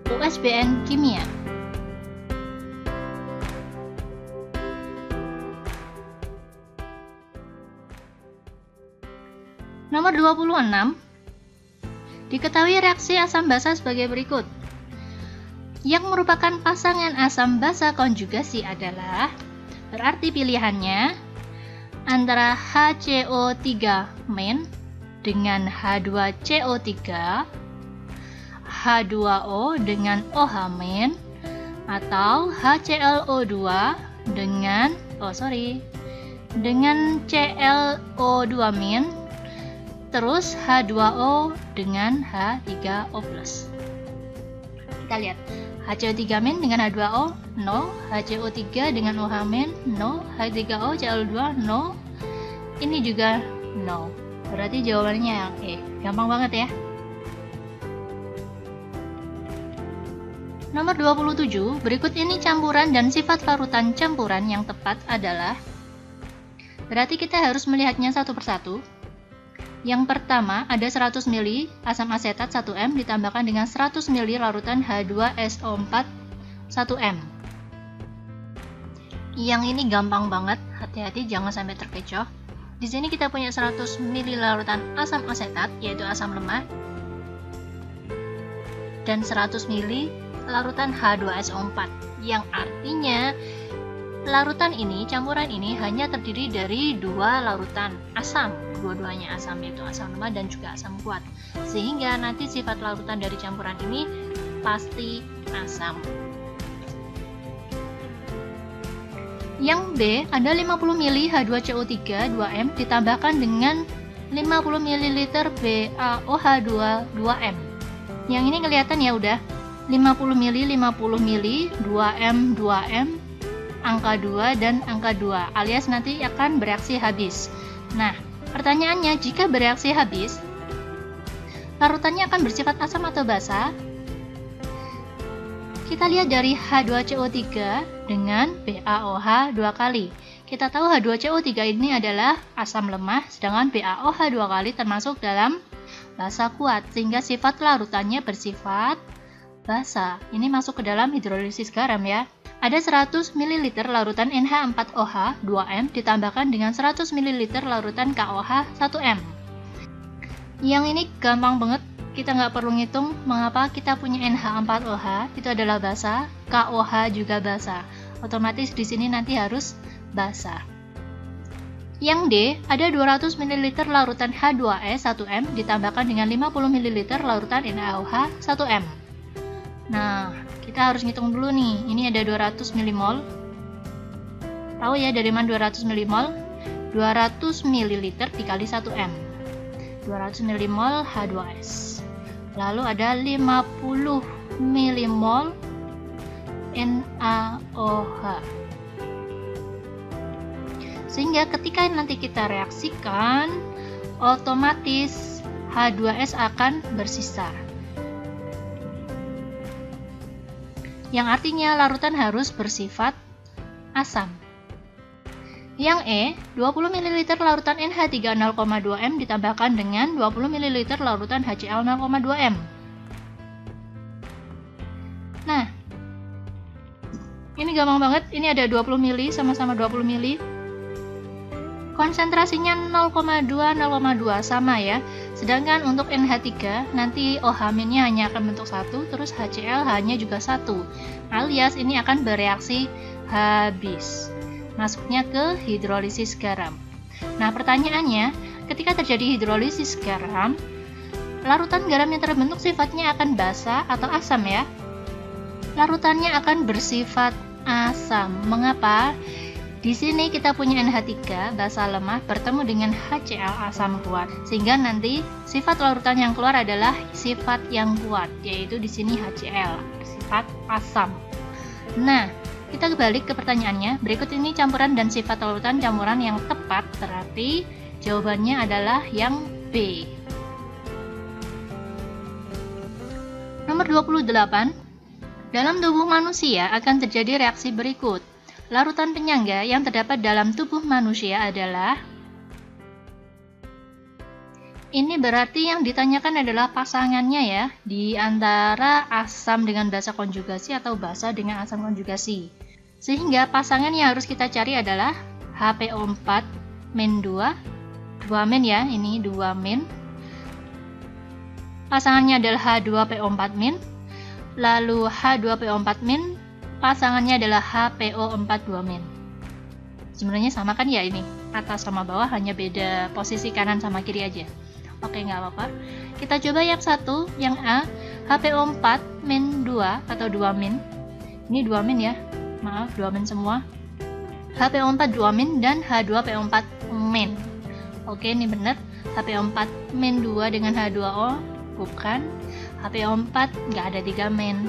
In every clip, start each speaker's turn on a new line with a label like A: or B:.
A: USBN Kimia. Nomor 26. Diketahui reaksi asam basa sebagai berikut. Yang merupakan pasangan asam basa konjugasi adalah, berarti pilihannya antara HCO3 main dengan H2CO3, H2O dengan OH main, atau HClO2 dengan ClO2 min, terus H2O dengan H3O+. Kita lihat, HCO3 min dengan H2O, no. HCO3 dengan OH min, no. H3O, Cl2, no. Ini juga no. Berarti jawabannya yang E. Gampang banget ya. Nomor 27, berikut ini campuran dan sifat larutan campuran yang tepat adalah, berarti kita harus melihatnya satu persatu. Yang pertama, ada 100 ml asam asetat 1M ditambahkan dengan 100 ml larutan H2SO4 1M. Yang ini gampang banget, hati-hati jangan sampai terkecoh. Di sini kita punya 100 ml larutan asam asetat, yaitu asam lemah, dan 100 ml larutan H2SO4, yang artinya larutan ini, campuran ini hanya terdiri dari dua larutan asam, dua-duanya asam, yaitu asam lemah dan juga asam kuat, sehingga nanti sifat larutan dari campuran ini pasti asam. Yang B, ada 50 ml H2CO3 2M ditambahkan dengan 50 ml BaOH2 2M. Yang ini kelihatan ya udah 50 ml 50 ml 2M 2M angka 2 dan angka 2, alias nanti akan bereaksi habis. Nah, pertanyaannya, jika bereaksi habis, larutannya akan bersifat asam atau basa? Kita lihat dari H2CO3 dengan BaOH 2 kali. Kita tahu H2CO3 ini adalah asam lemah, sedangkan BaOH 2 kali termasuk dalam basa kuat, sehingga sifat larutannya bersifat basa. Ini masuk ke dalam hidrolisis garam ya. Ada 100 ml larutan NH4OH 2M ditambahkan dengan 100 ml larutan KOH 1M. Yang ini gampang banget, kita nggak perlu ngitung mengapa kita punya NH4OH, itu adalah basa, KOH juga basa. Otomatis di sini nanti harus basa. Yang D, ada 200 ml larutan H2S 1M ditambahkan dengan 50 ml larutan NaOH 1M. Nah, kita harus ngitung dulu nih, ini ada 200 mmol. Tahu ya dari mana 200 mmol? 200 ml dikali 1M. 200 mmol H2S. Lalu ada 50 mmol NaOH. Sehingga ketika nanti kita reaksikan, otomatis H2S akan bersisa. Yang artinya larutan harus bersifat asam. Yang E, 20 ml larutan NH3 0,2M ditambahkan dengan 20 ml larutan HCl 0,2M. Nah, ini gampang banget, ini ada 20 ml sama-sama 20 ml. Konsentrasinya 0,2 sama ya. Sedangkan untuk NH3 nanti OH-nya hanya akan bentuk 1, terus HCl hanya juga 1. Alias ini akan bereaksi habis. Masuknya ke hidrolisis garam. Nah, pertanyaannya, ketika terjadi hidrolisis garam, larutan garam yang terbentuk sifatnya akan basa atau asam ya? Larutannya akan bersifat asam. Mengapa? Di sini kita punya NH3 basa lemah bertemu dengan HCl asam kuat, sehingga nanti sifat larutan yang keluar adalah sifat yang kuat, yaitu di sini HCl, sifat asam. Nah, kita kembali ke pertanyaannya. Berikut ini campuran dan sifat larutan campuran yang tepat, berarti jawabannya adalah yang B. Nomor 28. Dalam tubuh manusia akan terjadi reaksi berikut. Larutan penyangga yang terdapat dalam tubuh manusia adalah Ini berarti yang ditanyakan adalah pasangannya ya, di antara asam dengan basa konjugasi atau basa dengan asam konjugasi. Sehingga pasangan yang harus kita cari adalah HPO4 min 2 min ya, ini 2 min. Pasangannya adalah H2PO4 min. Lalu H2PO4 min, pasangannya adalah HPO4 2 min. Sebenarnya sama kan ya ini, atas sama bawah hanya beda posisi kanan sama kiri aja. Oke, nggak apa-apa. Kita coba yang satu, yang A, HPO4 min 2 atau 2 min. Ini 2 min ya, maaf 2 min semua. HPO4 2 min dan H2PO4 min. Oke, ini benar. HPO4 min 2 dengan H2O, bukan. HPO4 nggak ada 3 min.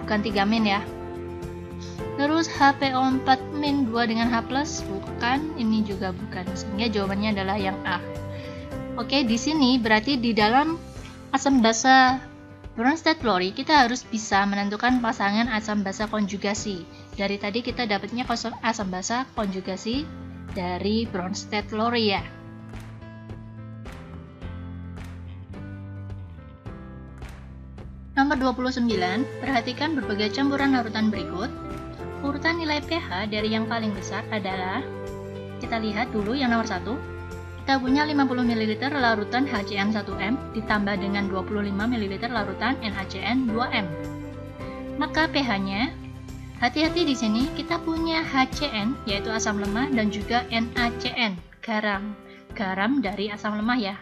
A: Bukan 3 min ya. Terus HPO4 min 2 dengan H+, bukan. Ini juga bukan. Sehingga jawabannya adalah yang A. Oke, di sini berarti di dalam asam basa Bronsted-Lowry kita harus bisa menentukan pasangan asam basa konjugasi. Dari tadi kita dapatnya asam basa konjugasi dari Bronsted-Lowry ya. Nomor 29, perhatikan berbagai campuran larutan berikut. Urutan nilai pH dari yang paling besar adalah, kita lihat dulu yang nomor 1. Kita punya 50 ml larutan HCN1M ditambah dengan 25 ml larutan NaCN2M. Maka pH-nya, hati-hati di sini kita punya HCN yaitu asam lemah dan juga NaCN, garam. Garam dari asam lemah ya.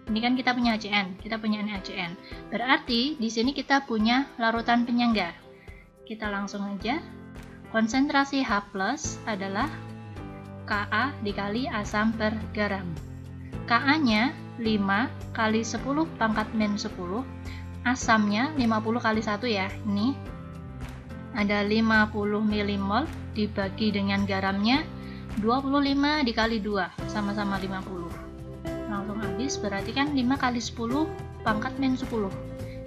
A: Ini kan kita punya HCN, kita punya NaCN. Berarti di sini kita punya larutan penyangga. Kita langsung aja. Konsentrasi H+ adalah Ka dikali asam per garam. Ka-nya 5 kali 10 pangkat min 10. Asamnya 50 kali 1 ya. Ini ada 50 mmol dibagi dengan garamnya 25 dikali 2 sama-sama 50. Langsung habis, berarti kan 5 kali 10 pangkat min 10.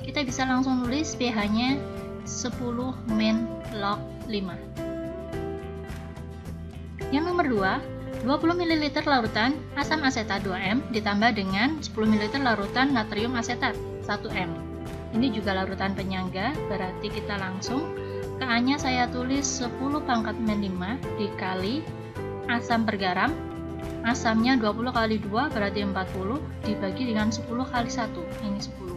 A: Kita bisa langsung nulis pH-nya 10 min log 5. Yang nomor 2, 20 ml larutan asam asetat 2M ditambah dengan 10 ml larutan natrium asetat 1M. Ini juga larutan penyangga, berarti kita langsung Ka-nya saya tulis 10 pangkat min 5 dikali asam per garam. Asamnya 20 kali 2 berarti 40 dibagi dengan 10 kali 1. Ini 10.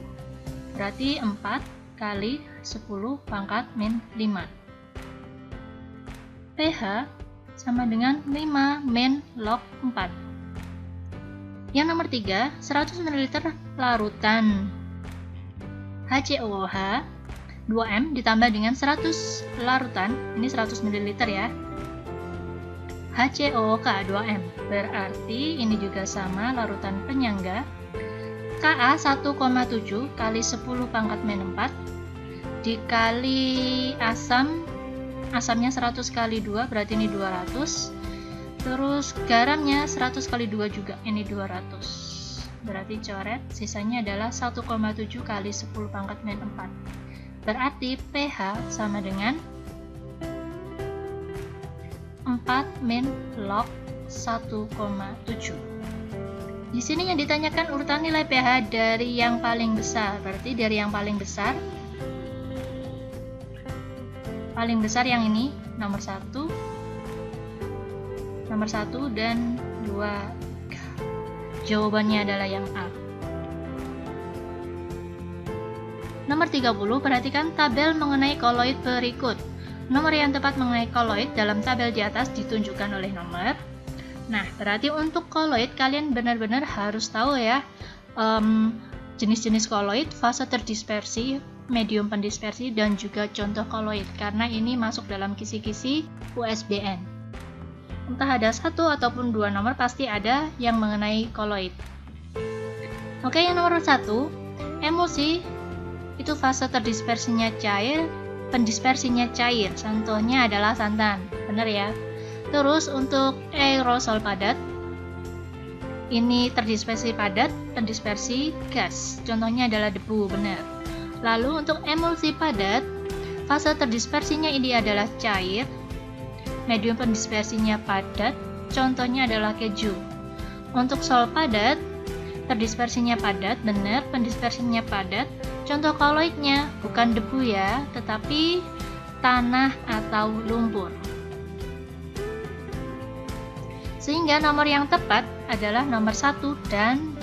A: Berarti 4 kali 10 pangkat min 5. pH sama dengan 5 min log 4. Yang nomor 3, 100 ml larutan HCOOH 2M ditambah dengan 100 larutan, ini 100 ml ya, HCOOK 2M. Berarti ini juga sama larutan penyangga. Ka 1,7 kali 10 pangkat min 4 dikali asamnya 100 kali 2 berarti ini 200. Terus garamnya 100 kali 2 juga, ini 200. Berarti coret, sisanya adalah 1,7 kali 10 pangkat min 4. Berarti pH sama dengan 4 min log 1,7. Di sini yang ditanyakan urutan nilai pH dari yang paling besar. Berarti dari yang paling besar yang ini nomor 1 dan 2. Jawabannya adalah yang A. Nomor 30, perhatikan tabel mengenai koloid berikut. Nomor yang tepat mengenai koloid dalam tabel di atas ditunjukkan oleh nomor. Nah, berarti untuk koloid kalian benar-benar harus tahu ya jenis-jenis koloid, fase terdispersi, medium pendispersi, dan juga contoh koloid, karena ini masuk dalam kisi-kisi USBN. Entah ada 1 ataupun 2 nomor, pasti ada yang mengenai koloid. Oke, yang nomor 1, emulsi itu fase terdispersinya cair, pendispersinya cair, contohnya adalah santan, benar ya. Terus untuk aerosol padat, ini terdispersi padat, pendispersi gas, contohnya adalah debu, benar. Lalu untuk emulsi padat, fase terdispersinya ini adalah cair, medium pendispersinya padat, contohnya adalah keju. Untuk sol padat, Pendispersinya padat, benar, pendispersinya padat. Contoh koloidnya bukan debu ya, tetapi tanah atau lumpur. Sehingga nomor yang tepat adalah nomor 1 dan 2.